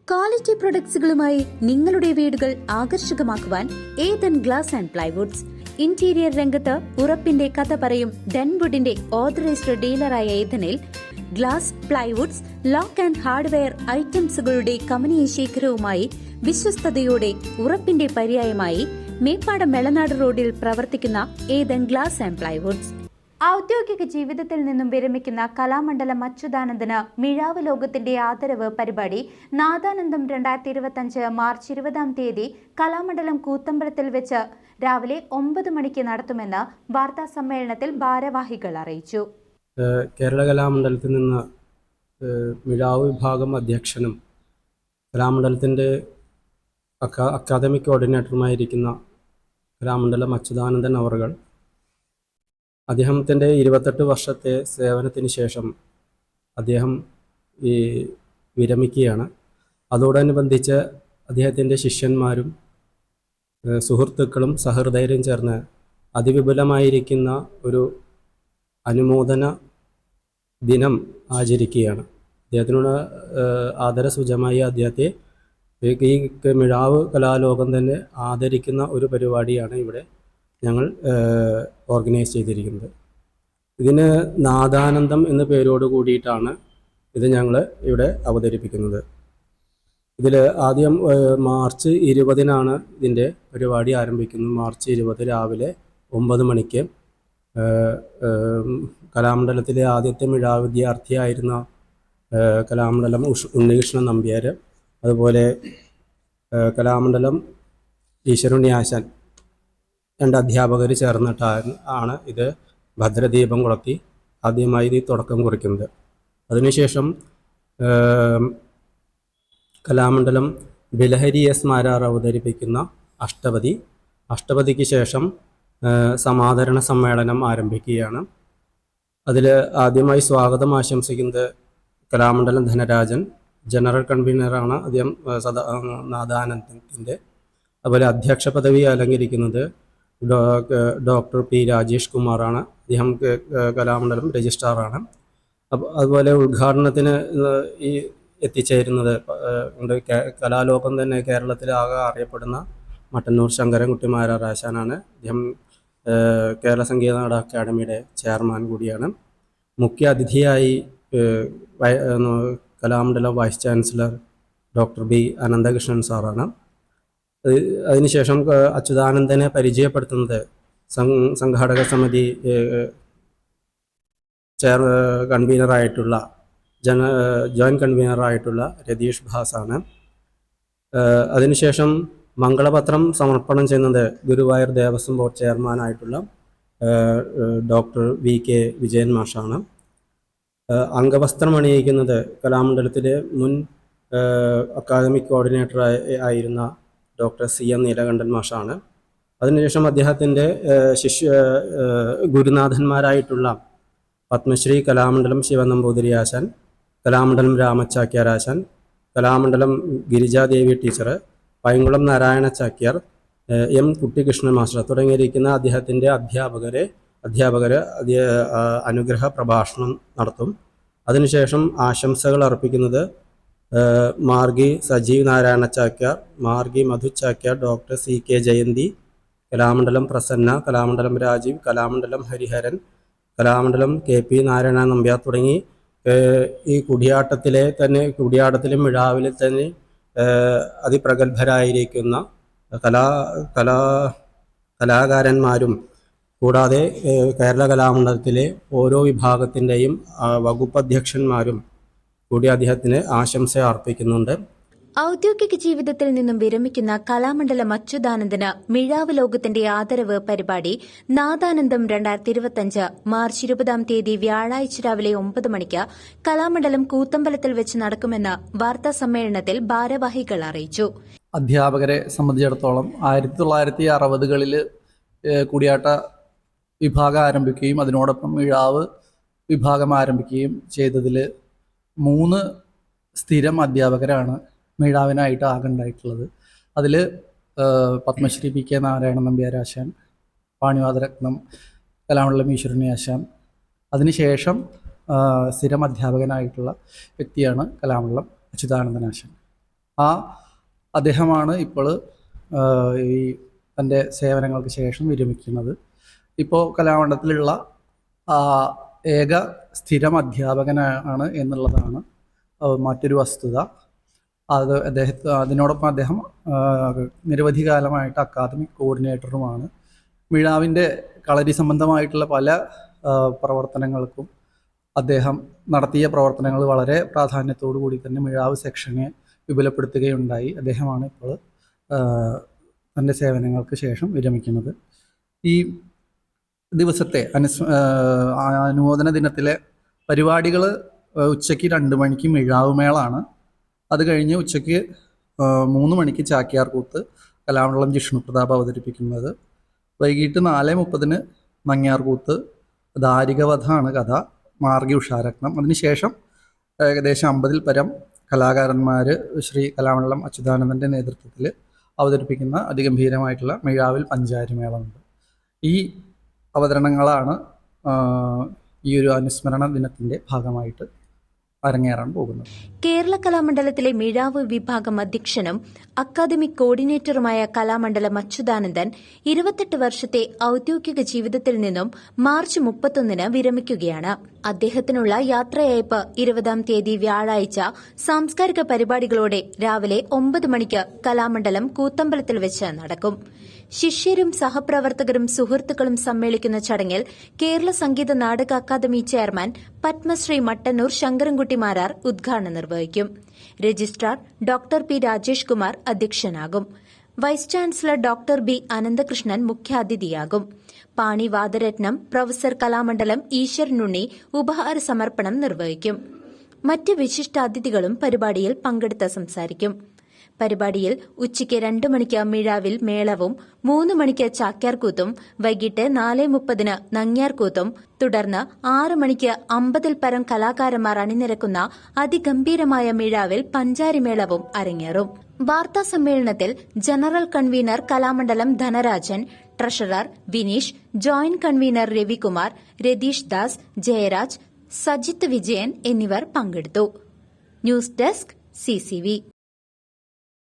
Quality പ്രൊഡക്ട്സുകളുമായി നിങ്ങളുടെ വീടുകൾ ആകർഷകമാക്കുവാൻ Ethan glass and plywoods. Interior രംഗത്ത് ഉറപ്പിന്റെ കഥ പറയും ഡെൻവുഡിന്റെ ഓതറൈസ്ഡ് ഡീലറായ ഏതനിൽ glass, plywoods, lock and hardware ഐറ്റംസുകളുടെ കമനീയ ശേഖരവുമായി വിശ്വസ്തയോടെ ഉറപ്പിന്റെ പര്യായമായി മേപ്പാടം മെളനാട് റോഡിൽ പ്രവർത്തിക്കുന്ന ഏതൻ ഗ്ലാസ് ആൻഡ് പ്ലൈവുഡ്സ്. ഔദ്യോഗിക ജീവിതത്തിൽ നിന്നും വിരമിക്കുന്ന കലാമണ്ഡലം അച്യുതാനന്ദന് മിഴാവ് ലോകത്തിന്റെ ആദരവ് പരിപാടി നാദാനന്ദം 2025 മാർച്ച് 20 കലാമണ്ഡലം കൂത്തമ്പലത്തിൽ വെച്ച് രാവിലെ 9 മണിക്ക് നടത്തുമെന്ന് വാർത്താ സമ്മേളനത്തിൽ ഭാരവാഹികൾ അറിയിച്ചു. കേരള കലാമണ്ഡലത്തിൽ നിന്ന് മിഴാവ് വിഭാഗം അധ്യക്ഷനും കലാമണ്ഡലത്തിൻ്റെ അക്കാദമിക് കോർഡിനേറ്ററുമായിരിക്കുന്ന കലാമണ്ഡലം അച്യുതാനന്ദൻ അവർകൾ അദ്ദേഹത്തിൻ്റെ 28 വർഷത്തെ സേവനത്തിന് ശേഷം അദ്ദേഹം വിരമിക്കുകയാണ്. അതോടനുബന്ധിച്ച് അദ്ദേഹത്തിൻ്റെ ശിഷ്യന്മാരും സുഹൃത്തുക്കളും സഹൃദയരും ചേർന്ന് അതിവിപുലമായിരിക്കുന്ന ഒരു അനുമോദന ദിനം ആചരിക്കുകയാണ്. അദ്ദേഹത്തിനോട് ആദരസൂചകമായി അദ്ദേഹത്തെ ഈ മിഴാവ് കലാലോകം തന്നെ ആദരിക്കുന്ന ഒരു പരിപാടിയാണ് ഇവിടെ ഞങ്ങൾ ഓർഗനൈസ് ചെയ്തിരിക്കുന്നത്. ഇതിന് നാദാനന്ദം എന്ന പേരോട് കൂടിയിട്ടാണ് ഇത് ഞങ്ങൾ ഇവിടെ അവതരിപ്പിക്കുന്നത്. ഇതിൽ ആദ്യം മാർച്ച് 20 ഇതിൻ്റെ പരിപാടി ആരംഭിക്കുന്നത്. മാർച്ച് 20 രാവിലെ 9 മണിക്ക് കലാമണ്ഡലത്തിലെ ആദ്യത്തെ മിഴാവ് വിദ്യാർത്ഥിയായിരുന്ന കലാമണ്ഡലം ഉണ്ണികൃഷ്ണൻ നമ്പ്യാർ, അതുപോലെ കലാമണ്ഡലം ഈശ്വരുണ്ണി ആശാൻ, 2 അധ്യാപകർ ചേർന്നിട്ടാണ് ഇത് ഭദ്രദീപം കൊളുത്തി ആദ്യമായി ഇത് തുടക്കം കുറിക്കുന്നത്. അതിനുശേഷം കലാമണ്ഡലം ബിലഹരി എസ് മാരാർ അവതരിപ്പിക്കുന്ന അഷ്ടപതിക്ക് ശേഷം സമാദരണ സമ്മേളനം ആരംഭിക്കുകയാണ്. അതിൽ ആദ്യമായി സ്വാഗതം ആശംസിക്കുന്നത് കലാമണ്ഡലം ധനരാജൻ, ജനറൽ കൺവീനറാണ് അദ്ദേഹം നാദാനന്ദത്തിൻ്റെ. അതുപോലെ അധ്യക്ഷ പദവി അലങ്കരിക്കുന്നത് ഡോക്ടർ പി രാജേഷ് കുമാറാണ്. അദ്ദേഹം കലാമണ്ഡലം രജിസ്ട്രാറാണ്. അതുപോലെ ഉദ്ഘാടനത്തിന് ഈ എത്തിച്ചേരുന്നത് കലാലോകം തന്നെ കേരളത്തിലാകെ അറിയപ്പെടുന്ന മട്ടന്നൂർ ശങ്കരൻകുട്ടി മാരാർ ആശാനാണ്. അദ്ദേഹം കേരള സംഗീത നാടക അക്കാദമിയുടെ ചെയർമാൻ കൂടിയാണ്. മുഖ്യ അതിഥിയായി Kalamandalam vice chancellor doctor B Ananthakrishnan സാറാണ്. അതിനുശേഷം അച്യുതാനന്ദനെ പരിചയപ്പെടുത്തുന്നത് സംഘാടക സമിതി ജോയിൻറ്റ് കൺവീനറായിട്ടുള്ള രതീഷ് ഭാസാണ്. അതിനുശേഷം മംഗളപത്രം സമർപ്പണം ചെയ്യുന്നത് ഗുരുവായൂർ ദേവസ്വം ബോർഡ് ചെയർമാനായിട്ടുള്ള ഡോക്ടർ VK വിജയൻ മാഷാണ്. അംഗവസ്ത്രം അണിയിക്കുന്നത് കലാമണ്ഡലത്തിലെ മുൻ അക്കാദമിക് കോർഡിനേറ്റർ ആയിരുന്ന ഡോക്ടർ CM നീലകണ്ഠൻ മാഷാണ്. അതിനുശേഷം അദ്ദേഹത്തിൻ്റെ ഗുരുനാഥന്മാരായിട്ടുള്ള പത്മശ്രീ കലാമണ്ഡലം ശിവനമ്പൂതിരി ആശാൻ, കലാമണ്ഡലം രാമചാക്യാർ ആശാൻ, Kalamandalam Girijadevi teacher, Painkulam Narayana Chakyar, M Kuttikrishnan master തുടങ്ങിയിരിക്കുന്ന അദ്ദേഹത്തിൻ്റെ അധ്യാപകർ അനുഗ്രഹ പ്രഭാഷണം നടത്തും. അതിനുശേഷം ആശംസകൾ അർപ്പിക്കുന്നത് Margi Sajeev Narayana Chakyar, Margi Madhu Chakyar, doctor CK Jayanthi, Kalamandalam Prasanna, Kalamandalam Rajeev, Kalamandalam Hariharan, Kalamandalam KP Narayana Nambiar തുടങ്ങി ഈ കുടിയാട്ടത്തിലും മിഴാവിലെ തന്നെ അതിപ്രഗത്ഭരായിരിക്കുന്ന കലാകാരന്മാരും കൂടാതെ കേരള കലാമണ്ഡലത്തിലെ ഓരോ വിഭാഗത്തിൻ്റെയും വകുപ്പ് അധ്യക്ഷന്മാരും കൂടി അദ്ദേഹത്തിന് ആശംസ അർപ്പിക്കുന്നുണ്ട്. ഔദ്യോഗിക ജീവിതത്തിൽ നിന്നും വിരമിക്കുന്ന കലാമണ്ഡലം അച്യുതാനന്ദന് മിഴാവ് ലോകത്തിന്റെ ആദരവ് പരിപാടി നാദാനന്ദം 2025 മാർച്ച് 20 വ്യാഴാഴ്ച രാവിലെ 9 മണിക്ക് കലാമണ്ഡലം കൂത്തമ്പലത്തിൽ വെച്ച് നടക്കുമെന്ന് വാർത്താ സമ്മേളനത്തിൽ ഭാരവാഹികൾ അറിയിച്ചു. അധ്യാപകരെ സംബന്ധിച്ചിടത്തോളം 1960കളിൽ കൂടിയാട്ട വിഭാഗം ആരംഭിക്കുകയും അതിനോടൊപ്പം മിഴാവ് വിഭാഗം ആരംഭിക്കുകയും ചെയ്തതിൽ 3 സ്ഥിരം അധ്യാപകരാണ് മിഴാവിനായിട്ട് ആകെ ഉണ്ടായിട്ടുള്ളത്. അതിൽ പത്മശ്രീ PK നാരായണ നമ്പ്യാർ ആശാൻ, പാണിവാദരത്നം കലാമണ്ഡലം ഈശ്വരുണ്ണി ആശാൻ, അതിനുശേഷം സ്ഥിരം അധ്യാപകനായിട്ടുള്ള വ്യക്തിയാണ് കലാമണ്ഡലം അച്യുതാനന്ദൻ ആശാൻ. അദ്ദേഹമാണ് ഇപ്പോൾ ഈ തൻ്റെ സേവനങ്ങൾക്ക് ശേഷം വിരമിക്കുന്നത്. ഇപ്പോൾ കലാമണ്ഡലത്തിലുള്ള ഏക സ്ഥിരം അധ്യാപകനാണ് എന്നുള്ളതാണ് മറ്റൊരു വസ്തുത. അതിനോടൊപ്പം അദ്ദേഹം നിരവധി കാലമായിട്ട് അക്കാദമിക് കോർഡിനേറ്ററുമാണ്. മിഴാവിൻ്റെ കളരി സംബന്ധമായിട്ടുള്ള പല പ്രവർത്തനങ്ങൾക്കും അദ്ദേഹം നടത്തിയ പ്രവർത്തനങ്ങൾ വളരെ പ്രാധാന്യത്തോടു കൂടി തന്നെ മിഴാവ് സെക്ഷനെ വിപുലപ്പെടുത്തുകയുണ്ടായി. അദ്ദേഹമാണ് ഇപ്പോൾ തൻ്റെ സേവനങ്ങൾക്ക് ശേഷം വിരമിക്കുന്നത്. ഈ ദിവസത്തെ അനുമോദന ദിനത്തിലെ പരിപാടികൾ ഉച്ചയ്ക്ക് 2 മണിക്ക് മിഴാവ് മേളാണ്. അത് കഴിഞ്ഞ് ഉച്ചയ്ക്ക് 3 മണിക്ക് ചാക്യാർകൂത്ത് കലാമണ്ഡലം ജിഷ്ണു പ്രതാപ് അവതരിപ്പിക്കുന്നത്. വൈകിട്ട് 4:30 നങ്ങ്യാർകൂത്ത് ദാരികവധാണ് കഥ, മാർഗി ഉഷാരത്നം. അതിനുശേഷം ഏകദേശം 50-ൽ പരം കലാകാരന്മാർ ശ്രീ കലാമണ്ഡലം അച്യുതാനന്ദൻ്റെ നേതൃത്വത്തിൽ അവതരിപ്പിക്കുന്ന അതിഗംഭീരമായിട്ടുള്ള മിഴാവിൽ പഞ്ചാരിമേളമുണ്ട്. ഈ അവതരണങ്ങളാണ് ഈ ഒരു അനുസ്മരണ ദിനത്തിൻ്റെ ഭാഗമായിട്ട് അരങ്ങേറാൻ പോകുന്നത്. കേരള കലാമണ്ഡലത്തിലെ മിഴാവ് വിഭാഗം അധ്യക്ഷനും അക്കാദമിക് കോർഡിനേറ്ററുമായ കലാമണ്ഡലം അച്യുതാനന്ദൻ 28 വർഷത്തെ ഔദ്യോഗിക ജീവിതത്തിൽ നിന്നും മാർച്ച് 31 വിരമിക്കുകയാണ്. അദ്ദേഹത്തിനുള്ള യാത്രയയപ്പ് 20-ാം തീയതി വ്യാഴാഴ്ച സാംസ്കാരിക പരിപാടികളോടെ രാവിലെ 9 മണിക്ക് കലാമണ്ഡലം കൂത്തമ്പലത്തിൽ വെച്ച് നടക്കും. ശിഷ്യരും സഹപ്രവർത്തകരും സുഹൃത്തുക്കളും സമ്മേളിക്കുന്ന ചടങ്ങിൽ കേരള സംഗീത നാടക അക്കാദമി ചെയർമാൻ പത്മശ്രീ മട്ടന്നൂർ ശങ്കരൻകുട്ടി മാരാർ ഉദ്ഘാടനം നിർവഹിക്കും. Registrar doctor P Rajesh Kumar അധ്യക്ഷനാകും. Vice chancellor doctor B Ananthakrishnan മുഖ്യാതിഥിയാകും. പാണി വാദരത്നം പ്രൊഫസർ കലാമണ്ഡലം ഈശ്വരനുണ്ണി ഉപഹാര സമർപ്പണം നിർവഹിക്കും. മറ്റ് വിശിഷ്ടാതിഥികളും പരിപാടിയിൽ പങ്കെടുത്ത് സംസാരിക്കും. പരിപാടിയിൽ ഉച്ചയ്ക്ക് 2 മണിക്ക് മിഴാവിൽ മേളവും 3 മണിക്ക് ചാക്യാർകൂത്തും വൈകിട്ട് 4:30 നങ്ങ്യാർകൂത്തും തുടർന്ന് 6 മണിക്ക് 50-ൽ പരം കലാകാരന്മാർ അണിനിരക്കുന്ന അതിഗംഭീരമായ മിഴാവിൽ പഞ്ചാരിമേളവും അരങ്ങേറും. വാർത്താ സമ്മേളനത്തിൽ general convener Kalamandalam Dhanarajan, treasurer Vineesh, joint convener Ravikumar, Ratheesh Das, Jayaraj, Sajith Vijayan എന്നിവർ പങ്കെടുത്തു. News desk CCV.